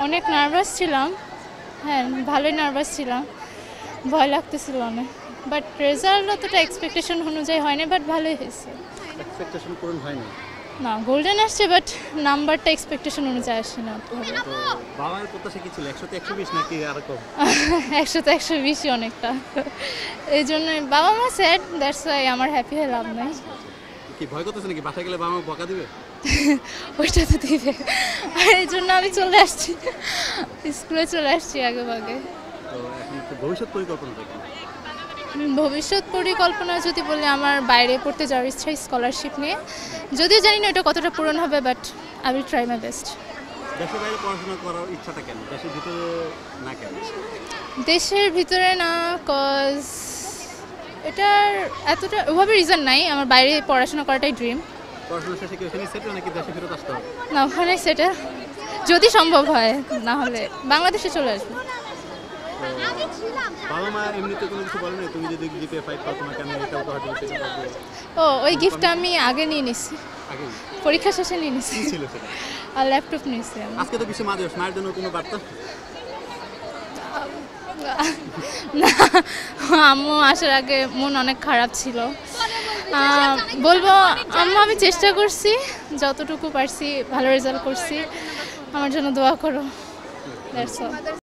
অনেক নার্ভাস ছিলাম, হ্যাঁ ভালোই নার্ভাস ছিলাম, ভয় লাগতেছিল অনেক, বাট রেজাল্ট অতটা এক্সপেকটেশন অনুযায়ী হয়নি, বাট ভালোই হয়েছে। এক্সপেকটেশন পূরণ হয়নি? না, গোল্ডেন আসছে, বাট নাম্বারটা এক্সপেকটেশন অনুযায়ী আসে না। বাবার প্রত্যাশা কি ছিল, 100 তে 120 নাকি আর কম? 100 তো 120 অনেকটা, এই জন্য বাবা মা স্যাড, দ্যাটস ওয়াই আমার হ্যাপি হয়ে লাভ নাই। কি ভয় করতেছে নাকি বাসায় গেলে বাবা মা বকা দিবে? ওইটা তো দিবে, আর এই জন্য আমি চলে আসছি, স্কুলে চলে আসছি আগে ভাগে। তো এখন তো ভবিষ্যৎ পরিকল্পনাটা কি? ভবিষ্যৎ পরিকল্পনা যদি বলি, আমার বাইরে পড়তে যাওয়ার ইচ্ছা, স্কলারশিপ নিয়ে, যদিও জানি না এটা কতটা পূরণ হবে, but I will try my best. দেশের বাইরে পড়াশোনা করার ইচ্ছাটা কেন, দেশের ভিতরে না কেন? দেশের ভিতরে না, কজ এটার এতটা ওভাবে রিজন নাই, আমার বাইরে পড়াশোনা করাটাই ড্রিম। পড়াশোনা শেষে কি ওখানে সেটেল নাকি দেশে ফেরত আসতে হবে? না, ওখানে সেটা যদি সম্ভব হয়, না হলে বাংলাদেশে চলে আসবো। বাবা মা এমনিতে কোনো কিছু বলে না, তুমি যদি জিপিএ 5 পাও তোমাকে আমি এটা উপহার দেবো সেটা পাবো? ও, ওই গিফটটা আমি আগে নিয়ে নিছি, আগে পরীক্ষা শেষে নিয়ে নিছি, কি ছিল সেটা? আর ল্যাপটপ নিয়েছি আমি। আজকে তো বিশ্ব মা দিবস, মায়ের জন্য কোনো বার্তা? না, আম্মু আসার আগে মন অনেক খারাপ ছিল, বলবো আম্মু আমি চেষ্টা করছি, যতটুকু পারছি ভালো রেজাল্ট করছি, আমার জন্য দোয়া করো, দ্যাটস অল।